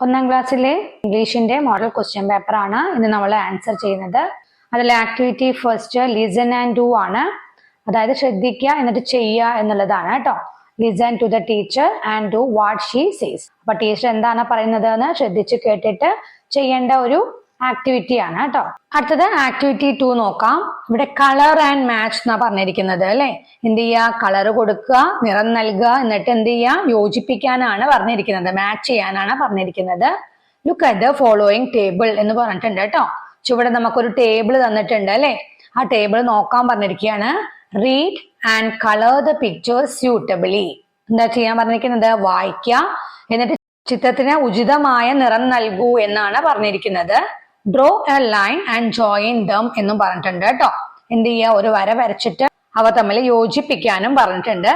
ഒന്നാം ക്ലാസ്സിലെ ഇംഗ്ലീഷിന്റെ model question paper ആണ് ഇന്ന് നമ്മൾ ആൻസർ ചെയ്യുന്നത്. അതിൽ activity first listen and do ആണ്. അതായത് ശ്രദ്ധിക്കുക എന്നിട്ട് ചെയ്യുക എന്നുള്ളതാണ് കേട്ടോ. Listen to the teacher and do what she says. അപ്പൊ ടീച്ചർ എന്താണ് പറയുന്നത് എന്ന് ശ്രദ്ധിച്ച് കേട്ടിട്ട് ചെയ്യേണ്ട ഒരു ആക്ടിവിറ്റി ആണ് കേട്ടോ. അടുത്തത് ആക്ടിവിറ്റി 2 നോക്കാം. ഇവിടെ കളർ ആൻഡ് മാച്ച് എന്നാ പറഞ്ഞിരിക്കുന്നത് അല്ലെ. എന്ത് ചെയ്യുക, കളർ കൊടുക്കുക, നിറം നൽകുക, എന്നിട്ട് എന്ത് ചെയ്യുക, യോജിപ്പിക്കാനാണ് പറഞ്ഞിരിക്കുന്നത്, മാച്ച് ചെയ്യാനാണ് പറഞ്ഞിരിക്കുന്നത്. Look at the following table എന്ന് പറഞ്ഞിട്ടുണ്ട് കേട്ടോ. ചുവടെ നമുക്കൊരു ടേബിൾ തന്നിട്ടുണ്ട് അല്ലെ. ആ ടേബിൾ നോക്കാൻ പറഞ്ഞിരിക്കുകയാണ്. Read and colour the pictures suitably. എന്താ ചെയ്യാൻ പറഞ്ഞിരിക്കുന്നത്, വായിക്കുക, എന്നിട്ട് ചിത്രത്തിന് ഉചിതമായ നിറം നൽകൂ എന്നാണ് പറഞ്ഞിരിക്കുന്നത്. Draw A line and join dum എന്നും പറഞ്ഞിട്ടുണ്ട് കേട്ടോ. എന്ത് ചെയ്യുക, ഒരു വര വരച്ചിട്ട് അവ തമ്മിൽ യോജിപ്പിക്കാനും പറഞ്ഞിട്ടുണ്ട്.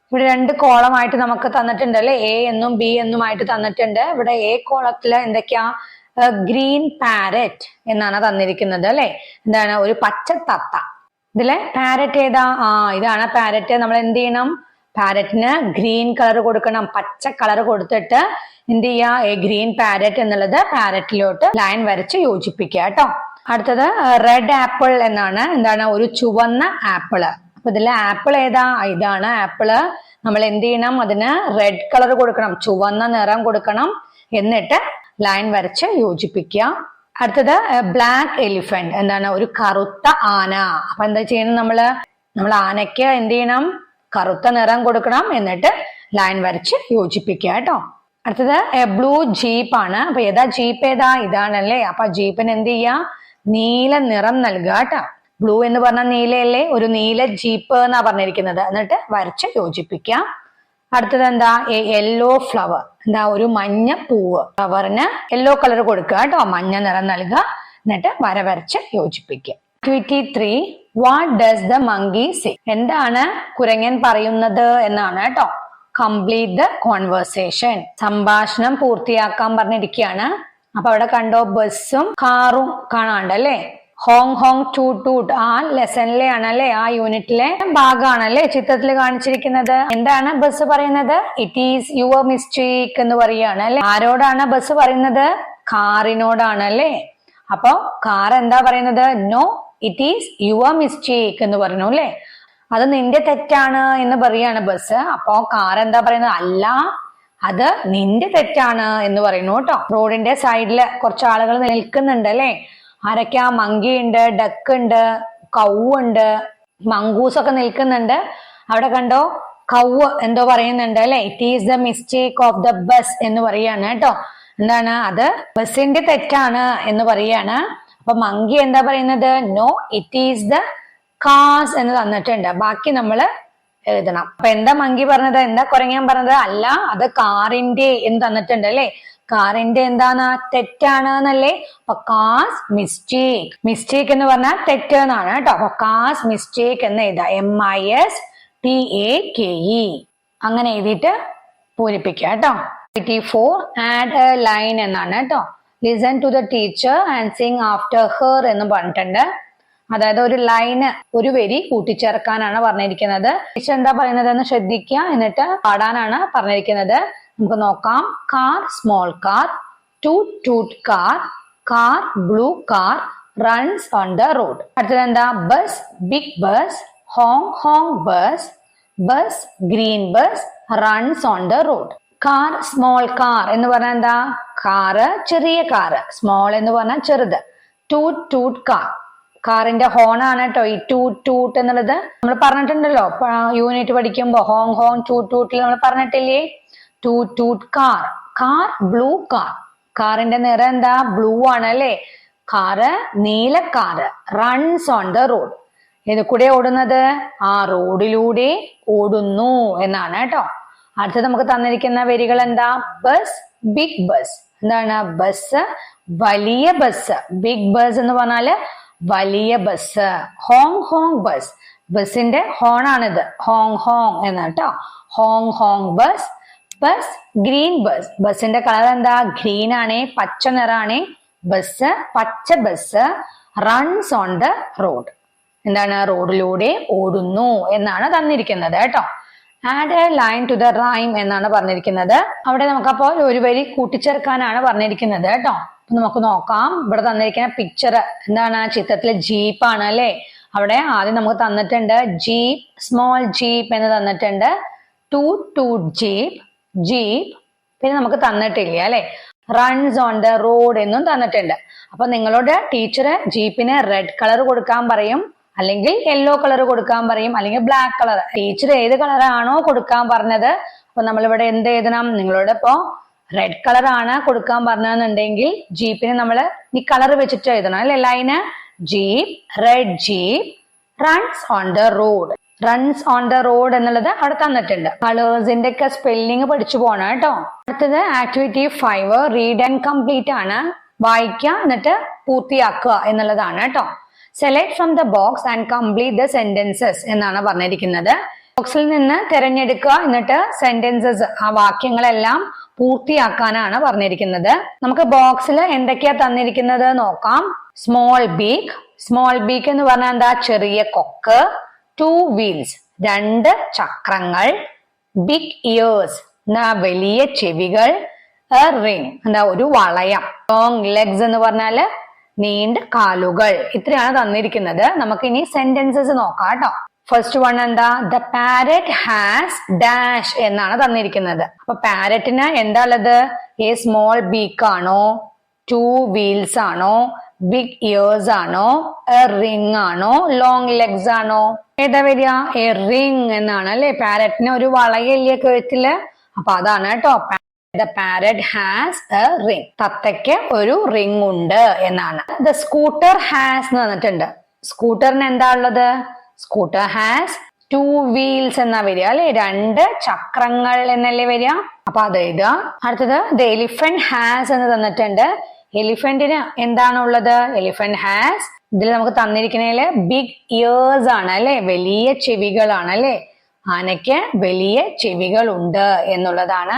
ഇവിടെ 2 കോളമായിട്ട് നമുക്ക് തന്നിട്ടുണ്ട് അല്ലെ. എ എന്നും ബി എന്നുമായിട്ട് തന്നിട്ടുണ്ട്. ഇവിടെ എ കോളത്തില് എന്തൊക്കെയാ, ഗ്രീൻ പാരറ്റ് എന്നാണ് തന്നിരിക്കുന്നത് അല്ലെ. എന്താണ്, ഒരു പച്ച തത്ത. ഇതിലെ പാരറ്റ് ഏതാ, ഇതാണ് പാരറ്റ്. നമ്മൾ എന്ത് ചെയ്യണം, പാരറ്റിന് ഗ്രീൻ കളർ കൊടുക്കണം. പച്ച കളർ കൊടുത്തിട്ട് എന്ത് ചെയ്യാ, ഗ്രീൻ പാരറ്റ് എന്നുള്ളത് പാരറ്റിലോട്ട് ലൈൻ വരച്ച് യോജിപ്പിക്കുക കേട്ടോ. അടുത്തത് റെഡ് ആപ്പിൾ എന്നാണ്. എന്താണ്, ഒരു ചുവന്ന ആപ്പിള്. അപ്പൊ ഇതിലെ ആപ്പിൾ ഏതാ, ഇതാണ് ആപ്പിള്. നമ്മൾ എന്ത് ചെയ്യണം, അതിന് റെഡ് കളർ കൊടുക്കണം, ചുവന്ന നിറം കൊടുക്കണം, എന്നിട്ട് ലൈൻ വരച്ച് യോജിപ്പിക്കുക. അടുത്തത് ബ്ലാക്ക് എലിഫന്റ്. എന്താണ്, ഒരു കറുത്ത ആന. അപ്പൊ എന്താ ചെയ്യണം, നമ്മൾ ആനയ്ക്ക് എന്ത് ചെയ്യണം, കറുത്ത നിറം കൊടുക്കണം, എന്നിട്ട് ലൈൻ വരച്ച് യോജിപ്പിക്കുക കേട്ടോ. അടുത്തത് ബ്ലൂ ജീപ്പ് ആണ്. അപ്പൊ ഏതാ ജീപ്പ്, ഏതാ, ഇതാണല്ലേ. അപ്പൊ ജീപ്പിന് എന്ത് ചെയ്യാ, നീല നിറം നൽകുക കേട്ടോ. ബ്ലൂ എന്ന് പറഞ്ഞാൽ നീലയല്ലേ, ഒരു നീല ജീപ്പ് എന്നാ പറഞ്ഞിരിക്കുന്നത്. എന്നിട്ട് വരച്ച് യോജിപ്പിക്കാം. അടുത്തത് എന്താ, യെല്ലോ ഫ്ലവർ. എന്താ, ഒരു മഞ്ഞ പൂവ്. ഫ്ലവറിന് യെല്ലോ കളർ കൊടുക്കുക കേട്ടോ, മഞ്ഞ നിറം നൽകുക, എന്നിട്ട് വര വരച്ച് യോജിപ്പിക്കുക. Activity 3 what does the monkey say. എന്താണ് കുരങ്ങൻ പറയുന്നത് എന്നാണ് കേട്ടോ. Complete the conversation. സംഭാഷണം പൂർത്തിയാക്കാൻ പറഞ്ഞിരിക്കുകയാണ്. അപ്പൊ അവിടെ കണ്ടോ, ബസ്സും കാറും കാണാണ്ടല്ലേ. ഹോങ് ഹോങ് ടൂട്ട് ടൂട്ട് ആ ലെസണിലെ ആണല്ലേ, ആ യൂണിറ്റിലെ ഭാഗമാണല്ലേ ചിത്രത്തിൽ കാണിച്ചിരിക്കുന്നത്. എന്താണ് ബസ് പറയുന്നത്, ഇറ്റ് ഈസ് യുവർ മിസ്റ്റേക്ക് എന്ന് പറയുകയാണ് അല്ലെ. ആരോടാണ് ബസ് പറയുന്നത്, കാറിനോടാണ് അല്ലേ. അപ്പൊ കാർ എന്താ പറയുന്നത്, no it is your mistake എന്ന് പറഞ്ഞു അല്ലെ. അത് നിന്റെ തെറ്റാണ് എന്ന് പറയാണ് ബസ്. അപ്പോ കാർ എന്താ പറയുന്നത്, അല്ല അത് നിന്റെ തെറ്റാണ് എന്ന് പറയുന്നു കേട്ടോ. റോഡിന്റെ സൈഡില് കുറച്ച് ആളുകൾ നിൽക്കുന്നുണ്ട് അല്ലെ. ആരൊക്കെയാ, മങ്കി ഉണ്ട്, ഡക്ക് ഉണ്ട്, കൗവുണ്ട്, മങ്കൂസ് ഒക്കെ നിൽക്കുന്നുണ്ട്. അവിടെ കണ്ടോ, കൗവ് എന്തോ പറയുന്നുണ്ട് അല്ലെ. It is the mistake of the bus എന്ന് പറയാണ് കേട്ടോ. എന്താണ്, അത് ബസിന്റെ തെറ്റാണ് എന്ന് പറയാണ്. അപ്പൊ മങ്കി എന്താ പറയുന്നത്, നോ ഇറ്റ് ഈസ് ദ കാസ് എന്ന് തന്നിട്ടുണ്ട്. ബാക്കി നമ്മൾ എഴുതണം. അപ്പൊ എന്താ മങ്കി പറഞ്ഞത്, എന്താ കുരങ്ങൻ പറഞ്ഞത്, അല്ല അത് കാറിന്റെ എന്ന് തന്നിട്ടുണ്ട് അല്ലെ. കാറിന്റെ എന്താണ്, തെറ്റാണ് എന്നല്ലേ. അപ്പൊ കാസ് മിസ്റ്റേക്ക്. മിസ്റ്റേക്ക് എന്ന് പറഞ്ഞാൽ തെറ്റ് എന്നാണ് കേട്ടോ. അപ്പൊ കാസ് മിസ്റ്റേക്ക് എന്ന് എഴുതാം, MISTAKE. അങ്ങനെ എഴുതിയിട്ട് പൂരിപ്പിക്കുക കേട്ടോ. ആക്ടിവിറ്റി 4 ആഡ് എ ലൈൻ എന്നാണ് കേട്ടോ. Listen to the teacher and sing after her എന്ന് പറഞ്ഞിട്ടുണ്ട്. അതായത് ഒരു ലൈന്, ഒരു വരി കൂട്ടിച്ചേർക്കാനാണ് പറഞ്ഞിരിക്കുന്നത്. ടീച്ചർ എന്താ പറയുന്നത് എന്ന് ശ്രദ്ധിക്കുക, എന്നിട്ട് പാടാനാണ് പറഞ്ഞിരിക്കുന്നത്. നമുക്ക് നോക്കാം. Car small car, toot toot car, car blue car runs on the road. അടുത്തത് എന്താ, bus big bus, honk honk bus, bus green bus runs on the road. Car small car എന്ന് പറഞ്ഞാൽ എന്താ, കാറ് ചെറിയ കാറ്, സ്മോൾ എന്ന് പറഞ്ഞാൽ ചെറുത്. ടൂട്ട് toot car, കാറിന്റെ ഹോൺ ആണ് കേട്ടോ ഈ ടൂട്ട് ടൂട്ട് എന്നുള്ളത്. നമ്മൾ പറഞ്ഞിട്ടുണ്ടല്ലോ യൂണിറ്റ് പഠിക്കുമ്പോ, ഹോങ് ഹോങ് ടൂട്ട് ടൂട്ടിൽ നമ്മൾ പറഞ്ഞിട്ടില്ലേ. ടൂട്ട് toot car, car blue car, കാറിന്റെ നിറം എന്താ, ബ്ലൂ ആണ് അല്ലെ. കാറ് നീല car. Runs on the road, ഇത് കൂടെ ഓടുന്നത്, ആ റോഡിലൂടെ ഓടുന്നു എന്നാണ് കേട്ടോ. അടുത്തത് നമുക്ക് തന്നിരിക്കുന്ന വരികൾ എന്താ, ബസ് ബിഗ് ബസ്. എന്താണ്, ബസ് വലിയ ബസ്. ബിഗ് ബസ് എന്ന് പറഞ്ഞാല് വലിയ ബസ്. ഹോങ് ഹോങ് ബസ്, ബസിന്റെ ഹോൺ ആണിത്, ഹോങ് ഹോങ് എന്ന് കേട്ടോ. Honk honk bus. Bus green bus, ബസിന്റെ കളർ എന്താ, ഗ്രീൻ ആണ്, പച്ച നിറാണ്. ബസ് പച്ച bus. Runs on the road, എന്താണ്, റോഡിലൂടെ ഓടുന്നു എന്നാണ് തന്നിരിക്കുന്നത് കേട്ടോ. Add a line to the rhyme എന്നാണ് പറഞ്ഞിരിക്കുന്നത്. അവിടെ നമുക്കപ്പോൾ ഒരു വരി കൂട്ടിച്ചേർക്കാനാണ് പറഞ്ഞിരിക്കുന്നത് കേട്ടോ. നമുക്ക് നോക്കാം. ഇവിടെ തന്നിരിക്കുന്ന പിക്ചർ എന്താണ്? ചിത്രത്തിലെ ജീപ്പാണ് അല്ലെ. അവിടെ ആദ്യം നമുക്ക് തന്നിട്ടുണ്ട് ജീപ്പ്, സ്മോൾ ജീപ്പ് എന്ന് തന്നിട്ടുണ്ട്. Two jeep, jeep. പിന്നെ നമുക്ക് തന്നിട്ടില്ല അല്ലെ. റൺസ് ഓൺ ദ റോഡ് എന്നും തന്നിട്ടുണ്ട്. അപ്പൊ നിങ്ങളോട് ടീച്ചർ ജീപ്പിന് റെഡ് കളർ കൊടുക്കാൻ പറയും, അല്ലെങ്കിൽ യെല്ലോ കളർ കൊടുക്കാൻ പറയും, അല്ലെങ്കിൽ ബ്ലാക്ക് കളർ. ടീച്ചർ ഏത് കളറാണോ കൊടുക്കാൻ പറഞ്ഞത്, അപ്പൊ നമ്മളിവിടെ എന്ത് എഴുതണം? നിങ്ങളോട് ഇപ്പോ റെഡ് കളർ ആണ് കൊടുക്കാൻ പറഞ്ഞതെന്നുണ്ടെങ്കിൽ ജീപ്പിന് നമ്മൾ ഈ കളർ വെച്ചിട്ട് എഴുതണം അല്ലെ. Line jeep, red jeep runs on the road. Runs on the road എന്നുള്ളത് അവിടെ തന്നിട്ടുണ്ട്. കളേഴ്സിന്റെ ഒക്കെ സ്പെല്ലിംഗ് പഠിച്ചു പോണം കേട്ടോ. അടുത്തത് ആക്ടിവിറ്റി 5 റീഡ് ആൻഡ് കംപ്ലീറ്റ് ആണ്. വായിക്കുക എന്നിട്ട് പൂർത്തിയാക്കുക എന്നുള്ളതാണ് കേട്ടോ. Select from the box and complete the sentences എന്നാണ് പറഞ്ഞിരിക്കുന്നത്. ബോക്സിൽ നിന്ന് തിരഞ്ഞെടുക്കുക എന്നിട്ട് സെന്റൻസസ്, ആ വാക്യങ്ങളെല്ലാം പൂർത്തിയാക്കാനാണ് പറഞ്ഞിരിക്കുന്നത്. നമുക്ക് ബോക്സിൽ എന്തൊക്കെയാ തന്നിരിക്കുന്നത് നോക്കാം. സ്മോൾ ബീക്ക്, സ്മോൾ ബീക്ക് എന്ന് പറഞ്ഞാൽ എന്താ? ചെറിയ കൊക്ക്. 2 വീൽസ്, 2 ചക്രങ്ങൾ. ബിഗ് ഇയേഴ്സ്, എന്താ? വലിയ ചെവികൾ. എ റിംഗ്, എന്താ? ഒരു വളയം. ലോങ് ലെഗ്സ് എന്ന് പറഞ്ഞാല് നീണ്ട കാലുകൾ. ഇത്രയാണ് തന്നിരിക്കുന്നത്. നമുക്ക് ഇനി സെന്റൻസസ് നോക്കാം കേട്ടോ. ഫസ്റ്റ് വൺ എന്താ? ദ പാരറ്റ് ഹാസ് ഡാഷ് എന്നാണ് തന്നിരിക്കുന്നത്. അപ്പൊ പാരറ്റിന് എന്താ ഉള്ളത്? എ സ്മോൾ ബീക്ക് ആണോ, 2 വീൽസ് ആണോ, ബിഗ് ഇയേഴ്സ് ആണോ, എ റിംഗ് ആണോ, ലോങ് ലെഗ്സ് ആണോ? ഏതാ വരിക? എ റിംഗ് എന്നാണ് അല്ലെ. പാരറ്റിന് ഒരു വളയല്ലേ കഴുത്തില്, അപ്പൊ അതാണ് കേട്ടോ. The parrot has a ring. തത്തയ്ക്ക് ഒരു റിംഗ് ഉണ്ട് എന്നാണ്. ദ സ്കൂട്ടർ ഹാസ് എന്ന് പറഞ്ഞിട്ടുണ്ട്. സ്കൂട്ടറിന് എന്താ ഉള്ളത്? സ്കൂട്ടർ ഹാസ് 2 വീൽസ് എന്നാ വരിക അല്ലെ. 2 ചക്രങ്ങൾ എന്നല്ലേ വരിക. അപ്പൊ അത് എഴുതുക. അടുത്തത് ദ എലിഫന്റ് ഹാസ് എന്ന് തന്നിട്ടുണ്ട്. എലിഫന്റിന് എന്താണുള്ളത്? എലിഫന്റ് ഹാസ്, ഇതിൽ നമുക്ക് തന്നിരിക്കുന്നതില് ബിഗ് ഇയേഴ്സ് ആണ് അല്ലെ, വലിയ ചെവികളാണ് അല്ലെ. ആനയ്ക്ക് വലിയ ചെവികൾ ഉണ്ട് എന്നുള്ളതാണ്.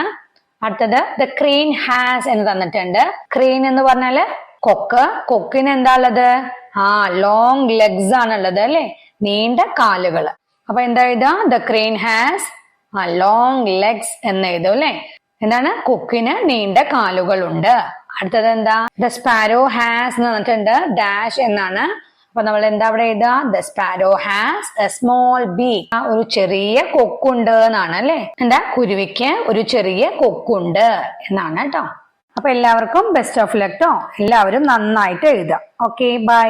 അടുത്തത് ദ ക്രെയിൻ ഹാസ് എന്ന് തന്നിട്ടുണ്ട്. ക്രെയിൻ എന്ന് പറഞ്ഞാല് കൊക്ക്. കൊക്കിന് എന്താ ഉള്ളത്? ലോങ് ലെഗ്സ് ആണുള്ളത് അല്ലെ, നീണ്ട കാലുകൾ. അപ്പൊ എന്താ എഴുതാ? The crane has long legs എന്ന് എഴുതും അല്ലെ. എന്താണ്? കൊക്കിന് നീണ്ട കാലുകൾ ഉണ്ട്. അടുത്തത് എന്താ? ദ സ്പാരോ ഹാസ് എന്ന് പറഞ്ഞിട്ടുണ്ട്. ഡാഷ് എന്നാണ്. അപ്പൊ നമ്മൾ എന്താ അവിടെ എഴുതാ? The sparrow has a small beak. ഒരു ചെറിയ കൊക്കുണ്ട് എന്നാണ് അല്ലെ. എന്താ? കുരുവിക്ക് ഒരു ചെറിയ കൊക്കുണ്ട് എന്നാണ് കേട്ടോ. അപ്പൊ എല്ലാവർക്കും ബെസ്റ്റ് ഓഫ് ലക്ക് ട്ടോ. എല്ലാവരും നന്നായിട്ട് എഴുതാം. Okay, by.